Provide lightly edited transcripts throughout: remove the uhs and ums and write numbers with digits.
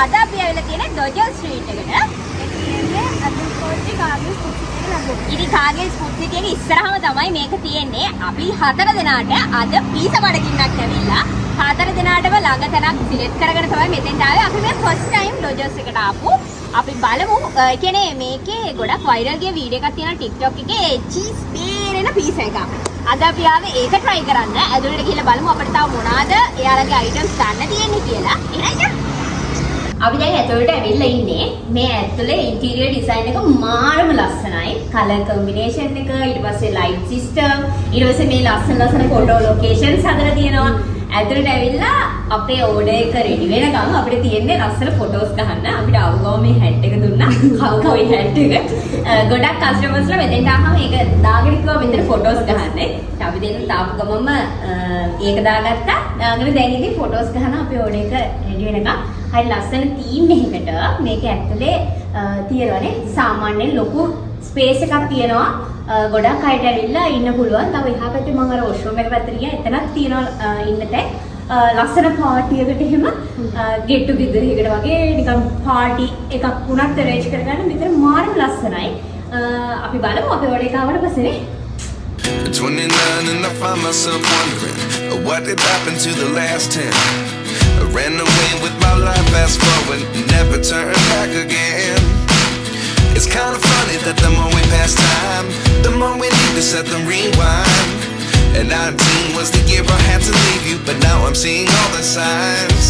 අද අපි ඇවිල්ලා තියෙන්නේ ඩොජර් ස්ට්‍රීට් එකට. ඉතින් කාගෙල්ස් ෆුඩ් සිටි එකේ ඉස්සරහම තමයි මේක තියෙන්නේ. අපි 4 දෙනාට අද පීසා බඩගින්නක් ඇවිල්ලා 4 දෙනාටම ළඟ තැනක් සිලෙක්ට් කරගෙන තමයි මෙතෙන්ට ආවේ. අපි මේ ෆස්ට් ටයිම් ඩොජර්ස් එකට ආපු. අපි බලමු කියන්නේ මේකේ ගොඩක් වයිරල් ගිය වීඩියෝ එකක් තියෙනවා TikTok එකේ චීස් බේරෙන පීසා එකක්. අද අපි ආවේ ඒක try කරන්න. ඇතුළට ගිහලා බලමු අපිට තව මොනවාද එයාලගේ items ගන්න තියෙන්නේ කියලා. එහෙනම් අපි දැන් ඇතුළට ඇවිල්ලා ඉන්නේ. මේ ඇතුළේ interior design එක මාරම ලස්සනයි. color combination එක, ඊට පස්සේ light system, ඊට පස්සේ මේ ලස්සන photo locations හදලා තියෙනවා. ඇතුළට ඇවිල්ලා අපේ order එක ready වෙනකම් අපිට තියෙන්නේ ලස්සන photos ගන්න. අපිට අවුගාව මේ hat එක දුන්නා. කවුයි hat එක. ගොඩක් කස්ටමර්ස්ලා මෙතෙන්ට ආවම ඒක දාගෙන කිව්වා මෙතන photos ගහන්න. අපි දෙන්න තාපු ගමම ඒක දාගත්තා. දාගෙන දැන් ඉතින් photos ගහන අපේ order එක ready වෙනකම් හරි ලස්සන තීම් එකකට මේක ඇතුලේ තියෙනවානේ. සාමාන්‍යයෙන් ලොකු ස්පේස් එකක් තියෙනවා. ගොඩක් අයට ඇවිල්ලා ඉන්න පුළුවන්. තව එහා පැත්තේ මම අර වොෂ්රූම් එක පැත්තට ගියා. එතනක් තියෙනවා ඉන්න තැන්. ලස්සන පාටි එකකට එහෙම get together එකකට වගේ නිකන් පාටි එකක් වුණත් arrange කරගන්න මෙතන මාරම ලස්සනයි. අපි බලමු අපේ වල එක ආවට පස්සේ 29 and I find myself wondering what did happen to the last 10. I ran away with my life, fast forward, never turn back again. It's kind of funny that the more we pass time, the more we need to set them rewind. And 19 was the year I had to leave you, but now I'm seeing all the signs.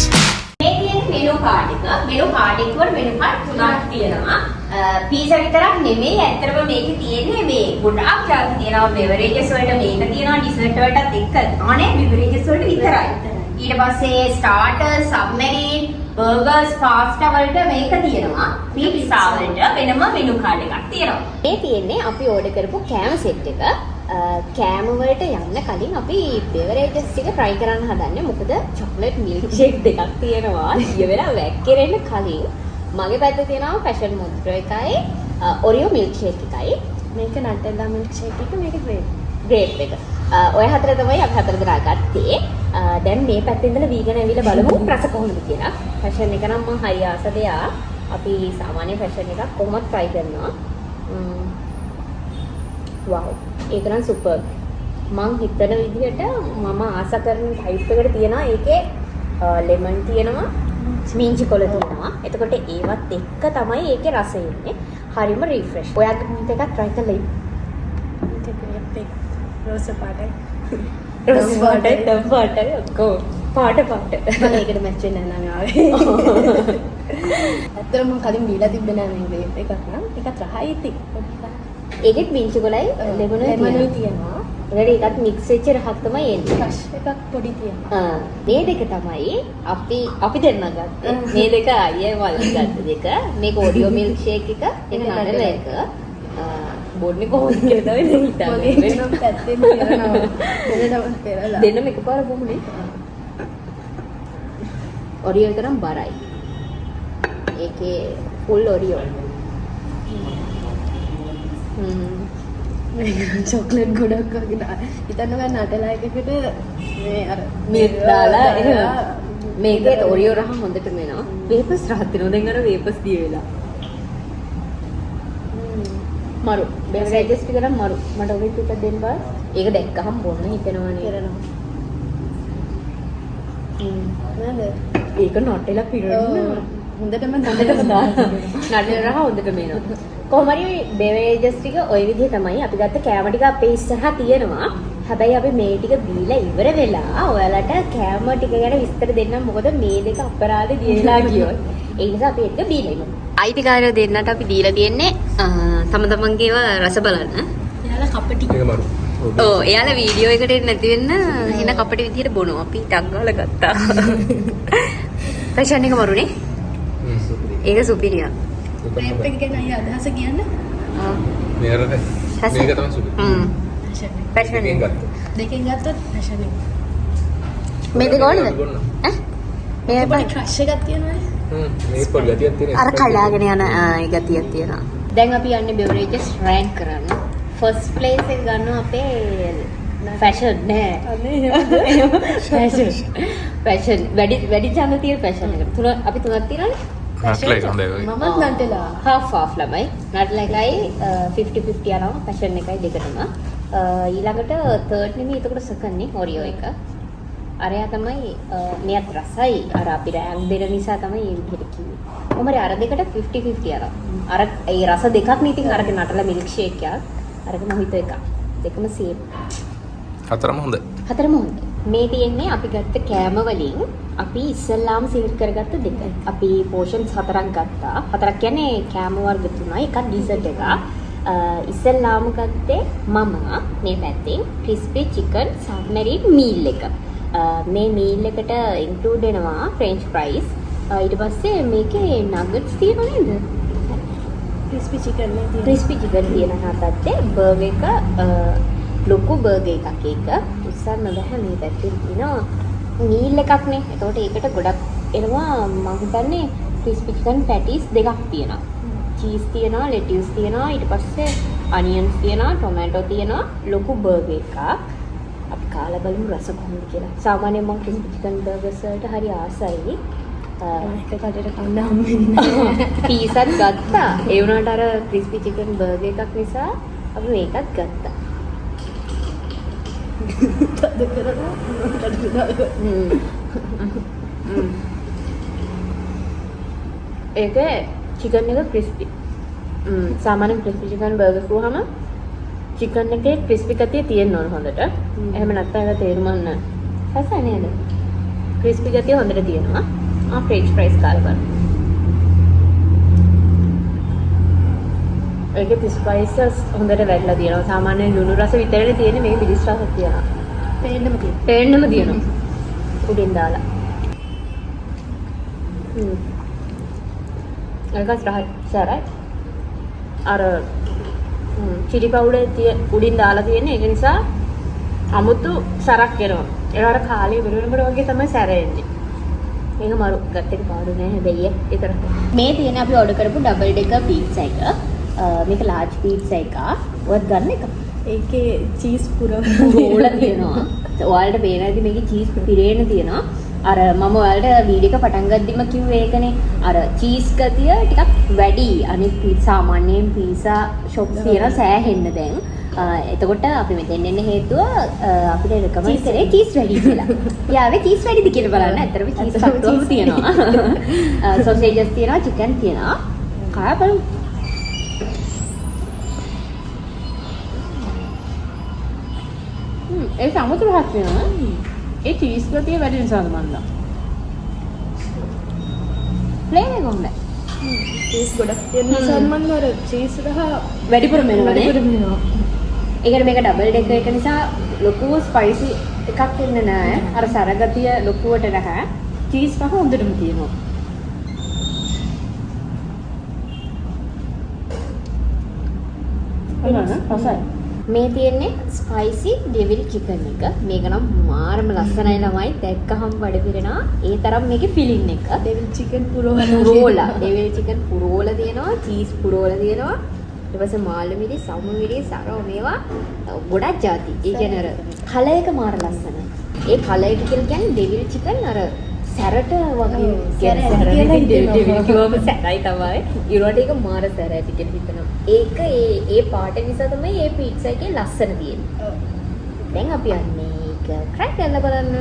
මේ තියෙන menu card එක menu card එක වල menu card තුනක් තියෙනවා. Pizza විතරක් නෙමෙයි ඇත්තටම මේකේ තියෙන්නේ මේ ගොඩාක් ಜಾති තියෙනවා. බෙවරේජස් වලට මේක තියෙනවා, ඩිසර්ට් වලටත් එක්ක. අනේ බෙවරේජස් වලට විතරයි. ඊට පස්සේ ස්ටාර්ටර්ස්, සබ්මරීන්, බර්ගර්ස්, පාස්ටා වලට මේක තියෙනවා. පීසා වලට වෙනම මෙනු කාඩ් එකක් තියෙනවා. මේ තියෙන්නේ අපි ඕඩර් කරපු කෑම සෙට් එක. කෑම වලට යන්න කලින් අපි බෙවරේජස් ටික try කරන්න හදන්නේ. මොකද චොක්ලට් මිල්ක් ෂේක් දෙකක් තියෙනවා. ඊය වෙලා වැක්කිරෙන්න කලින් මගේ පැත්තේ තියෙනවා පැෂන් මොන්ස්ටර් එකයි ඔරියෝ මිල්ක් ෂේක් එකයි. මේක නටෙල්ලා මිල්ක් ෂේක් එක, මේක ග්‍රේප් එක. ඔය හතර තමයි අපි හතර දෙනා ගත්තේ. දැන් මේ පැත්තේ ඉඳලා වීගන් ඇවිල්ලා බලමු රස කොහොමද කියලා. ෆැෂන් එක නම් මම හරි ආස දෙයා. අපි සාමාන්‍ය ෆැෂන් එකක් කොහොමද try කරනවා. wow, ඒක නම් සුපර්. මං හිතන විදිහට මම ආස කරන ටයිප් එකට තියෙනවා. ඒකේ ලෙමන් තියෙනවා, මින්චි කොළ තියෙනවා. එතකොට ඒවත් එක්ක තමයි ඒකේ රසය එන්නේ. හරිම රිෆ්‍රෙෂ්. ඔයාලට මේක එකක් try කරලා ඉන්න. රෝස පාටයි. රෝස් පාටයි, දම් පාටයි ඔක්කොම පාට. මම ඒකට මැච් වෙන්න නම් ආවේ. ඇත්තටම මම කලින් බීලා තිබ්බේ නෑ මේ වේප් එකක් නම්. ඒකත් රහයි ඉතින්. ඒකෙත් මින්චි කොළයි ලෙමනුයි තියෙනවා. ඒකට ඒකත් මික්ස් වෙච්ච රහක් තමයි එන්නේ. ක්‍රෂ් එකක් පොඩි තියෙනවා. මේ දෙක තමයි අපි දෙන්න ගත්තේ. මේ දෙක අයියේ වල් ගත්ත දෙක. මේක ඔරියෝ මිල්ක් ෂේක් එක, ඒක නටල එක. බොන්නේ කොහොමද කියලා තමයි හිතන්නේ. වෙනම පැත්තෙන් කරනවා. දෙන්නම පෙරලා. දෙන්නම එකපාර බොමුනේ. ඔරියෝ එක නම් බරයි. ඒකේ ෆුල් ඔරියෝ. චොක්ලට් ගොඩක් වගේ හිතන්න ගන්න නටලා එකකට මේ අර මිල්ක් දාලා මේකේ ඔරියෝ රහ හොඳටම එනවා. වේපස් රහ තියෙනවා. දැන් අර වේපස් දිය වෙලා. මරු බෙවරේජස් ටික නම් මරු. මට ඔබේ ටිකක් දෙන්න බෑ. ඒක දැක්කහම බොන්න හිතෙනවනේ. කරනවා. නේද? ඒක නටලා පිරෙනවා. හොඳටම දානවා. නටල රහ හොඳටම එනවා. කොහොම හරි බෙවරේජස් ටික ওই විදිහ තමයි අපි ගත්ත කෑම ටික අපේ ඉස්සරහා තියෙනවා. හැබැයි අපි මේ ටික බීලා ඉවර වෙලා ඔයාලට කෑම ටික ගැන විස්තර දෙන්නම්. මොකද මේ දෙක අපරාධේ දීලා ගියොත් ඒ නිසා අපි ඒක බීලා ඉමු. අයිතිකාරයෝ දෙන්නට අපි දීලා තියෙන්නේ තම තමන්ගේව රස බලන්න. එයාලා කපටි. ඒක මරු. ඔව් එයාලා වීඩියෝ එකට එන්න නැති වෙන්න හින කපටි විදියට බොනවා. අපි ටක් ගාලා ගත්තා. ෆැෂන් එක මරුනේ. ඒක සුපිරියා. රේප් එක ගැන අය අදහස කියන්න. මේක තමයි සුපිරි. ෆැෂන් එක දෙකෙන් ගත්තොත් ෆැෂන් එක. මේ දෙක ඕනද? මේ පොඩි ක්‍රෂ් එකක් තියෙනවානේ. මේ පොඩි ගතියක් තියෙනවා. අර කඩාගෙන යන ගතියක් තියෙනවා. දැන් අපි යන්නේ බෙවරේජස් රෑන්ක් කරන්න. ෆස්ට් ප්ලේස් එක ගන්නවා අපේ ෆැෂන් නෑ. ෆැෂන් වැඩි ඡන්ද තියෙන ෆැෂන් එක. අපි තුනක් තියෙනවානේ. නටලා එක හොඳයි වගේ. මමත් නටලා. half ළමයි නටලා එකයි 50-50 යනවා පැෂන් එකයි දෙකටම ඊළඟට third නෙමෙයි එතකොට second නේ ඔරියෝ එක අරයා තමයි මෙයත් රසයි අර අපි රෑන්ක් දෙන නිසා තමයි මේ විදිහට කිව්වේ. කොහමද අර දෙකට 50-50 යනවා. අර ඒ රස දෙකක් නේ ඉතින් අරගෙන නටලා මිල්ක් ෂේක් එකක් අරගෙන මොහිත එකක් දෙකම සේම්. හතරම හොඳයි. හතරම හොඳයි. මේ තියෙන්නේ අපි ගත්ත කෑම වලින් අපි ඉස්සල්ලාම සිලෙක්ට් කරගත්ත දෙක. අපි පෝෂන්ස් හතරක් ගත්තා. හතරක් කියන්නේ කෑම වර්ග තුනයි එකක් ඩිසර්ට් එකක්. ඉස්සල්ලාම ගත්තේ මම මේ පැත්තෙන් ක්‍රිස්පි චිකන් සබ්මරීන් මීල් එක. මේ මීල් එකට ඉන්ක්ලූඩ් වෙනවා ෆ්‍රෙන්ච් ෆ්‍රයිස්. ඊට පස්සේ මේකේ නගට්ස් තියෙනව නේද? ක්‍රිස්පි චිකන් නේ තියෙන්නේ. ක්‍රිස්පි චිකන් තියෙන හතත්තේ බර්ගර් එක ලොකු බර්ගර් එකක් එක උස්සන්න බෑ මේ පැත්තෙන් තියෙනවා මීල් එකක් නේ. එතකොට ඒකට ගොඩක් එනවා මම හිතන්නේ ක්‍රිස්පි චිකන් පැටිස් දෙකක් තියෙනවා. චීස් තියෙනවා, ලෙටියුස් තියෙනවා, ඊට පස්සේ අනියන්ස් තියෙනවා, ටොමැටෝ තියෙනවා, ලොකු බර්ගර් එකක්. අපි කාලා බලමු රස කොහොමද කියලා. සාමාන්‍යයෙන් මම ක්‍රිස්පි චිකන් බර්ගර්ස් වලට හරි ආසයි. එක කඩේට කන්න හම්බෙන්නේ. පීසත් ගත්තා. ඒ වුණාට අර ක්‍රිස්පි චිකන් බර්ගර් එකක් නිසා අපි මේකත් ගත්තා. තද කරලා කඩේට ඒක චිකන් එක ක්‍රිස්පි. සාමාන්‍යයෙන් ක්‍රිස්පි චිකන් බර්ගර් කවහම චිකන් එකේ ක්‍රිස්පි ගතිය තියෙන්න ඕන හොඳට. එහෙම නැත්නම් ඒක තේරුම් ගන්න. හසයි නේද? ක්‍රිස්පි ගතිය හොඳට තියෙනවා. ෆ්‍රෙන්ච් ෆ්‍රයිස් කාලා බලන්න. ඒකේ ස්පයිසස් හොඳට වැටලා තියෙනවා. සාමාන්‍යයෙන් ලුණු රස විතරනේ තියෙන්නේ මේක මිරිස් රසක් තියෙනවා. පේන්නම තියෙනවා. පේන්නම තියෙනවා. උඩින් දාලා. ඒක සරයි. අර චිලි පවුඩර් උඩින් දාලා තියෙන්නේ ඒක නිසා අමුතු සරක් එනවා. ඒකට කාලේ වෙනකොට වගේ තමයි සැර එන්නේ. මේක මරු ගත්ත එක පාඩු නෑ හැබැයි ඒතර. මේ තියෙන අපි ඕඩර් කරපු ඩබල් ඩෙකර් පීට්සා එක. මේක ලාර්ජ් පීට්සා එක. ඔයත් ගන්න එක. ඒකේ චීස් පුරවලා තියෙනවා. ඔයාලට පේන ඇති මේකේ චීස් පිරේන තියෙනවා. අර මම ඔයාලට වීඩියෝ එක පටන් ගද්දිම කිව්වේ ඒකනේ. අර චීස් ගතිය ටිකක් වැඩි. අනිත් සාමාන්‍යයෙන් පීසා ෂොප්ස් තියෙන සෑහෙන්න දැන්. එතකොට අපි මෙතෙන් එන්න හේතුව අපිට රෙකමන්ඩ් කරේ චීස් වැඩි කියලා. යාවේ චීස් වැඩිද කියලා බලන්න. ඇත්තටම චීස් පත්තුවම තියෙනවා. සොසේජස් තියෙනවා, චිකන් තියෙනවා. කාලා බලමු. ඒ සමුතු රහක් වෙනවා. ඒ චීස් ගතිය වැඩි නිසාද මන්දා. ප්ලේන් එක හොඳයි. චීස් ගොඩක් තියෙන නිසා මම අර චීස් රහ වැඩිපුරම එනවනේ. වැඩිපුරම එනවා. ඒකට මේක ඩබල් ඩෙකර් එක නිසා ලොකු ස්පයිසි එකක් එන්නේ නැහැ. අර සරගතිය ලොකුවට නැහැ. චීස් පහ හොඳටම තියෙනවා. මේ තියෙන්නේ ස්පයිසි ඩෙවිල් චිකන් එක. මේක නම් මාරම ලස්සනයි ළමයි. දැක්කහම බඩ පිරෙනවා. ඒ තරම් මේකේ ෆිලින් එක. ඩෙවිල් චිකන් පුරෝලා ඩෙවිල් චිකන් පුරෝලා තියෙනවා. චීස් පුරෝලා තියෙනවා. ඊට පස්සේ මාළු මිරිස්, සමු මිරිස්, සරව මේවා ගොඩක් ಜಾති. ඒ කියන්නේ අර කලර් එක මාර ලස්සනයි. ඒ කලර් එක කියන්නේ ඩෙවිල් චිකන් අර සැරට වගේ කියන්නේ ඩෙවිල් කිව්වම සැරයි තමයි. ඊළඟට ඒක මාර සැර ඇති කියලා හිතනවා. ඒක ඒ පාට නිසා තමයි මේ පීට්සා එකේ ලස්සන තියෙන්නේ. දැන් අපි යන්නේ ඒක ට්‍රයි කරලා බලන්න.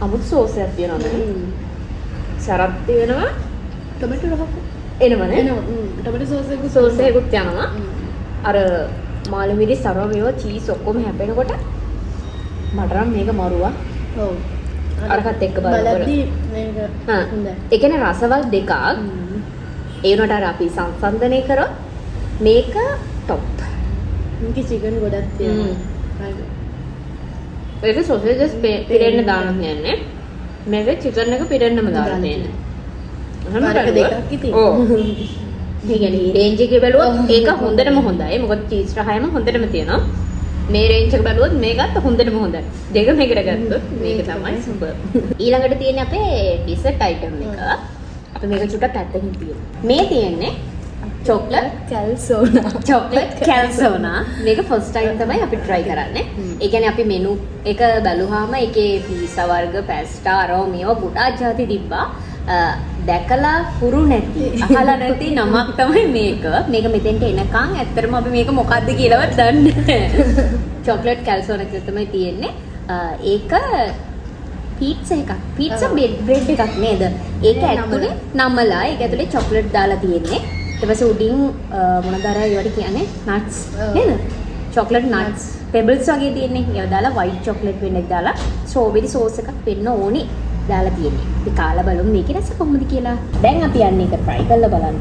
අමුතු සෝස් එකක් තියෙනවා නේ. සරත් තියෙනවා. ටොමැටෝ රහක් එනවනේ. ටොමැටෝ සෝස් එකකුත් යනවා. අර මාළු මිරිස් සරව මේවා චීස් ඔක්කොම හැපෙනකොට මට නම් මේක මරුවා. ඔව්. අරකට එක්ක බලද්දි මේක හොඳයි. ඒ කියන්නේ රසවල් දෙකක්. ඒ වුණාට අර අපි සංසන්දනය කරොත් මේක টොප්. මේකේ චිකන් ගොඩක් තියෙනවා. ඒක සොසේජස් පිරෙන්න දානවා කියන්නේ. මේක චිකන් එක පිරෙන්නම දාලා තියෙනවා. වර්ග දෙකක් ඉතින්. ඔව්. මේ කියන්නේ රේන්ජ් එකේ බැලුවොත් ඒක හොඳටම හොඳයි. මොකද චීස් රහයම හොඳටම තියෙනවා. මේ රේන්ජ් එක බැලුවොත් මේකත් හොඳටම හොඳයි. දෙක මේකට ගත්තොත් මේක තමයි සුපර්. ඊළඟට තියෙන්නේ අපේ ඩිසර්ට් අයිටම් එක. අපි මේක චුට්ටක් පැත්තකින් තියමු. මේ තියෙන්නේ chocolate calzone මේක first time තමයි අපි try කරන්නේ. ඒ කියන්නේ අපි menu එක බැලුවාම ඒකේ pizza වර්ග, pasta අරව මේවා ගොඩාක් ಜಾති තිබ්බා. දැකලා හුරු නැති අහලා නැති නමක් තමයි මේක. මේක මෙතෙන්ට එනකන් ඇත්තටම අපි මේක මොකද්ද කියලාවත් දන්නේ නැහැ. chocolate calzone එක තමයි තියෙන්නේ. ඒක pizza එකක්. pizza bread එකක් නේද? ඒක ඇතුලේ නමලා ඒක ඇතුලේ chocolate දාලා තියෙන්නේ. ඊට පස්සේ උඩින් මොනවාද අර ඒවට කියන්නේ nuts නේද? chocolate nuts pebbles වගේ තියෙන්නේ. ඒවා දාලා white chocolate වෙන එක දාලා strawberry sauce එකක් වෙන්න ඕනේ දාලා තියෙන්නේ. අපි කාලා බලමු මේකේ රස කොහොමද කියලා. දැන් අපි යන්නේ ඒක try කරලා බලන්න.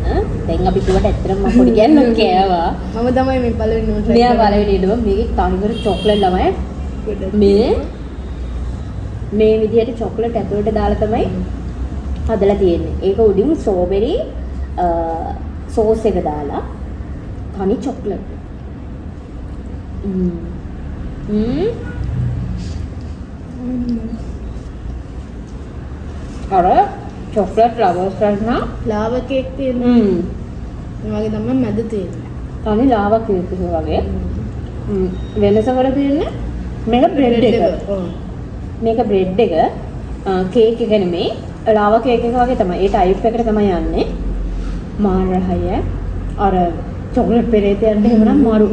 දැන් අපි කිව්වට ඇත්තටම මම පොඩි ගෑනක් කෑවා. මම තමයි මේ පළවෙනි උන් මෙයා පළවෙනි ඉදම මේකේ තනිකර chocolate ළමයි මේ විදිහට chocolate ඇතුළට දාලා තමයි හදලා තියෙන්නේ. ඒක උඩින් strawberry sauce එක දාලා තනි chocolate. අර chocolate lovers රන්නා ලාවා කේක් තියෙනවා. ඒ වගේ තමයි මැද තියෙන්නේ. තනි ලාවා කේක් එක වගේ. වෙනස වල තියෙන්නේ මේක bread එක. මේක bread එක කේක් එක නෙමෙයි ලාවා කේක් එක වගේ තමයි. ඒ ටයිප් එකට තමයි යන්නේ. මාරහය අර chocolate පෙරේත යන්න එහෙමනම් මාරු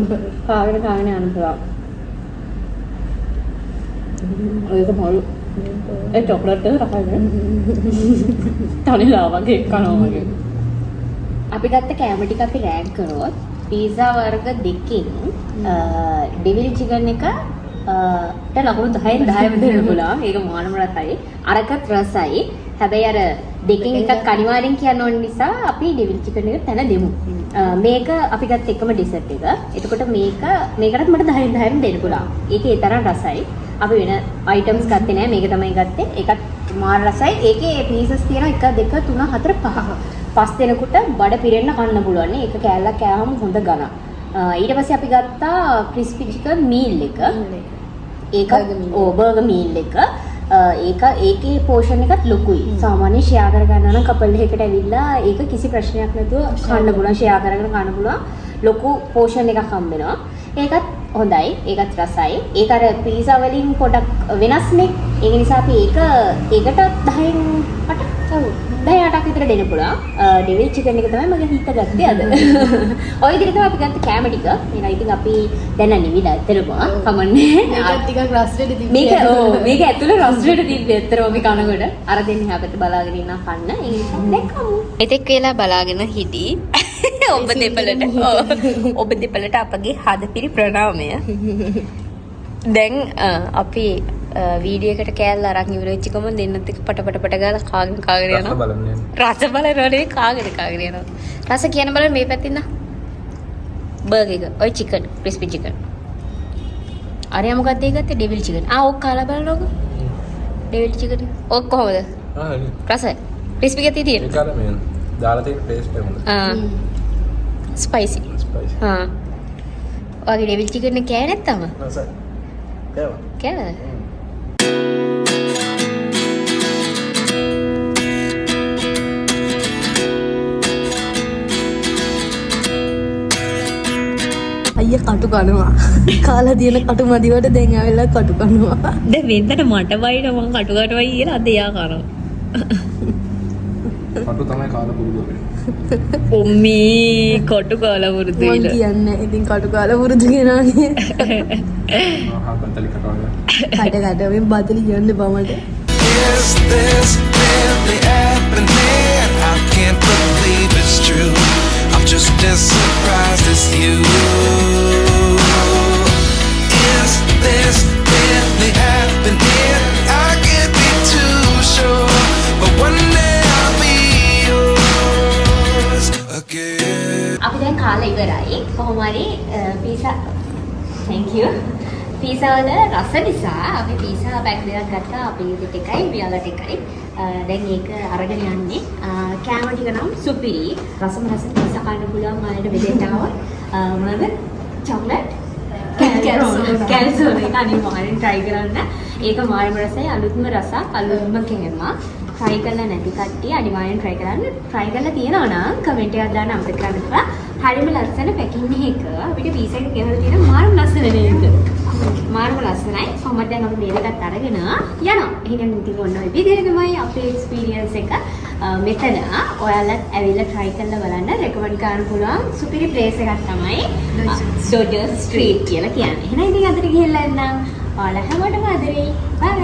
කාගෙන යන්න පුළුවන්. ඒක මාරු ඒ chocolate එක රහයි. තනි ලාවා කේක් කනවා වගේ. අපි ගත්ත කැම ටික අපි රෑන්ක් කරොත් pizza වර්ග දෙකකින් devil chicken එක ට ලකුණු 10න් 10ම දෙන්න පුළුවන්. ඒක මානම රසයි. අරකට රසයි. හැබැයි අර දෙකෙන් එකක් අනිවාර්යෙන් කියන්න ඕන නිසා අපි devil chicken එක තැන දෙමු. මේක අපි ගත්ත එකම dessert එක. එතකොට මේකටත් මට 10න් 10ම දෙන්න පුළුවන්. ඒකේ ඒ තරම් රසයි. අපි වෙන items ගත්තේ නෑ. මේක තමයි ගත්තේ. ඒකත් මාර රසයි. ඒකේ pieces තියෙනවා 1 2 3 4 5. 5 දෙනෙකුට බඩ පිරෙන්න කන්න පුළුවන්. ඒක කෑල්ලක් කෑවම හොඳ ගණන්. ඊට පස්සේ අපි ගත්තා crispy chicken meal එක. ඒක බර්ගර් meal එක. ඒකේ portion එකත් ලොකුයි. සාමාන්‍ය share කර ගන්න නම් couple එකකට ඇවිල්ලා ඒක කිසි ප්‍රශ්නයක් නැතුව කන්න පුළුවන්. share කරගෙන කන්න පුළුවන්. ලොකු portion එකක් හම්බ වෙනවා. ඒකත් හොඳයි. ඒකත් රසයි. ඒක අර pizza වලින් පොඩක් වෙනස්නේ. ඒක නිසා අපි ඒකට 10න් 8ක් 10-8ක් විතර දෙන්න පුළුවන්. devil chicken එක තමයි මම හිත ගත්තේ අද. ඔය විදිහට තමයි අපි ගත්ත කැම ටික. මේක ඉතින් අපි දැන් නිවිලා ඇත්තටම කමන්නේ. මේක ටිකක් රස්ටෙඩ් තිබ්බේ. මේක ඇතුළේ රස්ටෙඩ් තිබ්බේ ඇත්තටම අපි කනකොට. අර දෙන්නේ හැපැත්ත බලාගෙන ඉන්න කන්න. ඒ නිසා දැක්කමු. එතෙක් වෙලා බලාගෙන හිටි. ඔබ දෙපළට අපගේ හදපිරි ප්‍රණාමය. දැන් අපි වීඩියෝ එකට කෑල්ල අරන් ඉවර වෙච්ච ගමන් දෙන්නත් එක්ක පට ගාලා කාගෙන යනවා. රස බලන්නේ කාගෙන යනවා. රස කියන බලන්න මේ පැත්තින් නා. බර්ගර් එක. ඔය chicken, crispy chicken. අරයා මොකක්ද ඒ ගත්තේ? devil chicken. ඔක් කාලා බලනකො. devil chicken. ඔක් කොහමද? රසයි. crispy එකේ තියෙන. ඒක අර මේ දාලා තියෙන ටේස්ට් එක හොඳයි. spicy. ඔයගේ devil chicken එක කෑ නැත්තම? රසයි. කෑවද? අයියා කටු කනවා. කාලා දින කටු මදිවට දැන් ආවෙලා කටු කනවා. දැන් වෙන්දට මට වයින මං කටු කටවයි කියලා අද එයා කරනවා. කටු තමයි කාලා පුරුදු වෙන්නේ. ඔම්මී කටු කාලා පුරුදු මං වෙලා. කියන්නේ ඉතින් කටු කාලා පුරුදු කෙනානේ. ආ බන්තලි කටවල. කඩ මේ බදලි කියන්නේ බමට. Is this really happening? I can't believe it's true. I'm just as surprised as you. Is this really happening? I can't be too sure, but one day I'll be yours again. අපි දැන් කාලා ඉවරයි. කොහොම හරි pizza thank you. Pizza වල රස නිසා අපි පීසා පැක් දෙකක් ගත්තා. අපි ඊට එකයි පියාලට එකයි. දැන් ඒක අරගෙන යන්නේ. කෑම ටික නම් සුපිරි. රසම රස පීසා කන්න පුළුවන් ආයෙත් බෙදෙන්න ආවොත්. මොනවද? chocolate calzone එක අනිවාර්යෙන් try කරන්න. ඒක මාරම රසයි, අලුත්ම රසක්, අලුත්ම කෑම. try කරලා නැති කට්ටිය අනිවාර්යෙන් try කරන්න. try කරලා තියෙනවා නම් comment එකක් දාන්න අමතක කරන්න එපා. හරිම ලස්සන packing එක. අපිට piece එක ගෙවලා තියෙන මාරුම ලස්සන නේද? මාරුම ලස්සනයි. කොහොමද දැන් අපි මේක එකත් අරගෙන යනවා. එහෙනම් ඉතින් ඔන්න ඔය විදිහට තමයි අපේ experience එක මෙතන ඔයාලත් ඇවිල්ලා try කරලා බලන්න recommend කරන්න පුළුවන් සුපිරි place එකක් තමයි Dodger Street කියලා කියන්නේ. එහෙනම් ඉතින් අදට ගිහිල්ලා එන්නම්. ඔයාලා හැමෝටම ආදරෙයි. bye